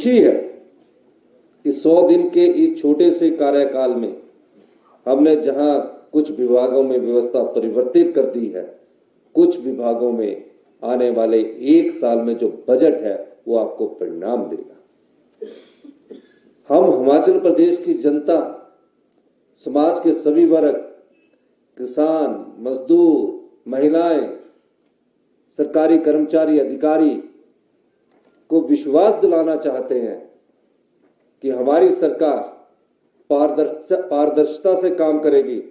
खुशी है कि 100 दिन के इस छोटे से कार्यकाल में हमने जहां कुछ विभागों में व्यवस्था परिवर्तित कर दी है, कुछ विभागों में आने वाले 1 साल में जो बजट है वो आपको परिणाम देगा। हम हिमाचल प्रदेश की जनता, समाज के सभी वर्ग, किसान, मजदूर, महिलाएं, सरकारी कर्मचारी, अधिकारी को विश्वास दिलाना चाहते हैं कि हमारी सरकार पारदर्शिता से काम करेगी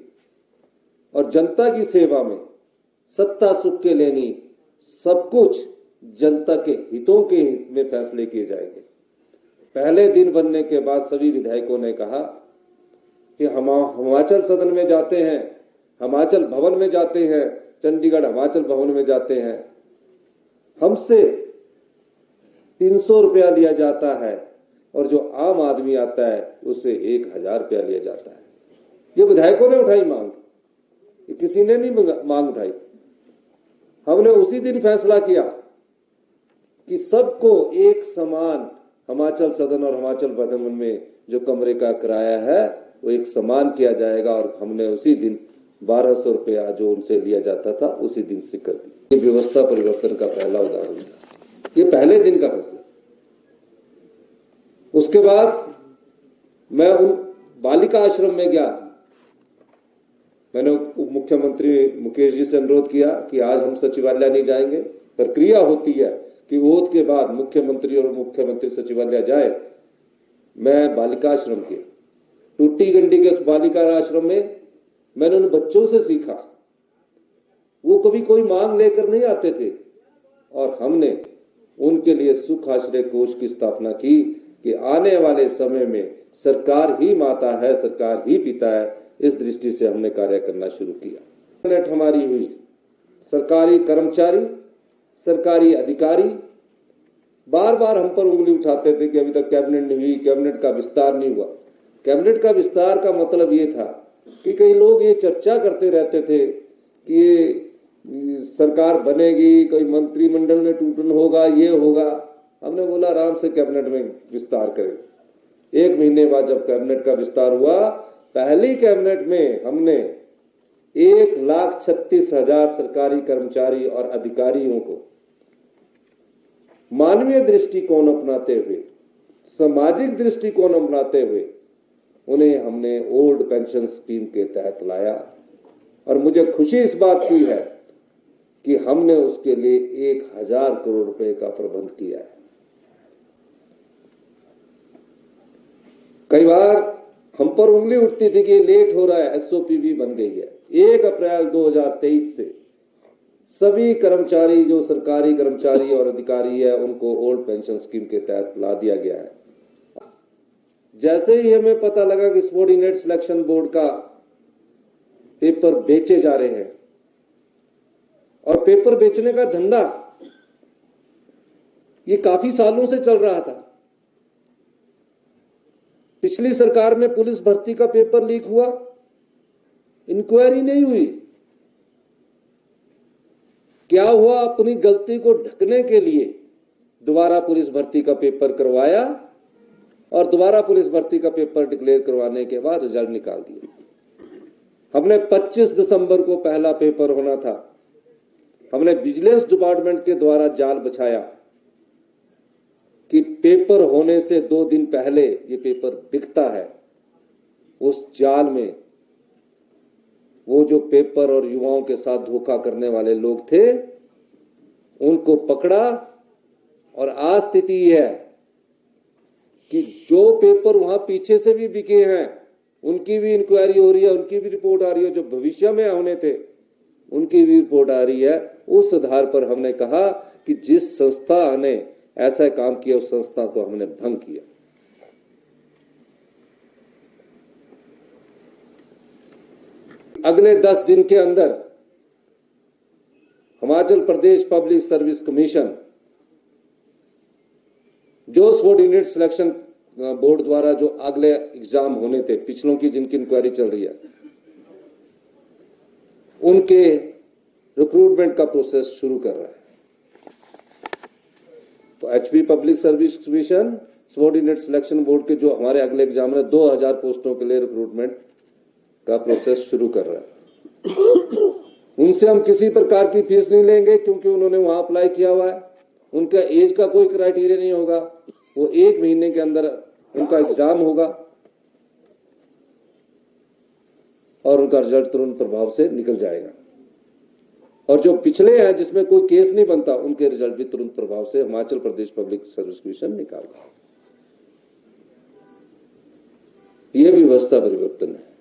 और जनता की सेवा में सत्ता सुख के लिए नहीं, सब कुछ जनता के हितों के हित में फैसले किए जाएंगे। पहले दिन बनने के बाद सभी विधायकों ने कहा कि हम हिमाचल सदन में जाते हैं, हिमाचल भवन में जाते हैं, चंडीगढ़ हिमाचल भवन में जाते हैं, हमसे 300 रुपया लिया जाता है और जो आम आदमी आता है उससे 1000 रुपया लिया जाता है। ये विधायकों ने उठाई मांग, ये किसी ने नहीं मांग उठाई। हमने उसी दिन फैसला किया कि सबको एक समान हिमाचल सदन और हिमाचल भवन में जो कमरे का किराया है वो एक समान किया जाएगा और हमने उसी दिन 1200 रुपया जो उनसे लिया जाता था उसी दिन से कर दी। ये व्यवस्था परिवर्तन का पहला उदाहरण था, ये पहले दिन का फैसला। उसके बाद मैं उन बालिका आश्रम में गया। मैंने उप मुख्यमंत्री मुकेश जी से अनुरोध किया कि आज हम सचिवालय नहीं जाएंगे, प्रक्रिया होती है कि ओथ के बाद मुख्यमंत्री और मुख्यमंत्री सचिवालय जाए। मैं बालिका आश्रम के टूटी गंडी के बालिका आश्रम में मैंने उन बच्चों से सीखा, वो कभी कोई मांग लेकर नहीं आते थे और हमने उनके लिए सुख आश्रय कोष की स्थापना की कि आने वाले समय में सरकार ही माता है, सरकार ही पिता है। इस दृष्टि से हमने कार्य करना शुरू किया। हमारी हुई सरकारी कर्मचारी, सरकारी अधिकारी बार बार हम पर उंगली उठाते थे कि अभी तक कैबिनेट नहीं हुई, कैबिनेट का विस्तार नहीं हुआ। कैबिनेट का विस्तार का मतलब ये था कि कई लोग ये चर्चा करते रहते थे कि ये सरकार बनेगी, कोई मंत्रिमंडल में टूटन होगा, ये होगा। हमने बोला आराम से कैबिनेट में विस्तार करें। 1 महीने बाद जब कैबिनेट का विस्तार हुआ, पहली कैबिनेट में हमने 1,36,000 सरकारी कर्मचारी और अधिकारियों को मानवीय दृष्टिकोण अपनाते हुए, सामाजिक दृष्टिकोण अपनाते हुए उन्हें हमने ओल्ड पेंशन स्कीम के तहत लाया। और मुझे खुशी इस बात की है कि हमने उसके लिए 1000 करोड़ रुपए का प्रबंध किया है। कई बार हम पर उंगली उठती थी कि लेट हो रहा है, एसओपी भी बन गई है। 1 अप्रैल 2023 से सभी कर्मचारी, जो सरकारी कर्मचारी और अधिकारी है, उनको ओल्ड पेंशन स्कीम के तहत ला दिया गया है। जैसे ही हमें पता लगा कि सबॉर्डिनेट सिलेक्शन बोर्ड का पेपर बेचे जा रहे हैं, और पेपर बेचने का धंधा ये काफी सालों से चल रहा था। पिछली सरकार में पुलिस भर्ती का पेपर लीक हुआ, इंक्वायरी नहीं हुई। क्या हुआ, अपनी गलती को ढकने के लिए दोबारा पुलिस भर्ती का पेपर करवाया और दोबारा पुलिस भर्ती का पेपर डिक्लेयर करवाने के बाद रिजल्ट निकाल दिया। हमने 25 दिसंबर को पहला पेपर होना था। हमने विजिलेंस डिपार्टमेंट के द्वारा जाल बिछाया कि पेपर होने से 2 दिन पहले ये पेपर बिकता है। उस जाल में वो जो पेपर और युवाओं के साथ धोखा करने वाले लोग थे, उनको पकड़ा। और आज स्थिति है कि जो पेपर वहां पीछे से भी बिके हैं, उनकी भी इंक्वायरी हो रही है, उनकी भी रिपोर्ट आ रही है। जो भविष्य में होने थे उनकी भी रिपोर्ट आ रही है। उस आधार पर हमने कहा कि जिस संस्था ने ऐसा काम किया उस संस्था को हमने भंग किया। अगले 10 दिन के अंदर Himachal Pradesh public service commission, जो सबॉर्डिनेट सिलेक्शन बोर्ड द्वारा जो अगले एग्जाम होने थे, पिछलों की जिनकी इंक्वायरी चल रही है, उनके रिक्रूटमेंट का प्रोसेस शुरू कर रहा है। तो HP public service commission subordinate selection board के जो हमारे अगले एग्जाम है 2000 पोस्टों के लिए रिक्रूटमेंट का प्रोसेस शुरू कर रहा है। उनसे हम किसी प्रकार की फीस नहीं लेंगे क्योंकि उन्होंने वहां अप्लाई किया हुआ है। उनका एज का कोई क्राइटेरिया नहीं होगा, वो 1 महीने के अंदर उनका एग्जाम होगा और उनका रिजल्ट तुरंत प्रभाव से निकल जाएगा। और जो पिछले हैं जिसमें कोई केस नहीं बनता, उनके रिजल्ट भी तुरंत प्रभाव से Himachal Pradesh public service commission निकालता है। यह भी व्यवस्था परिवर्तन है।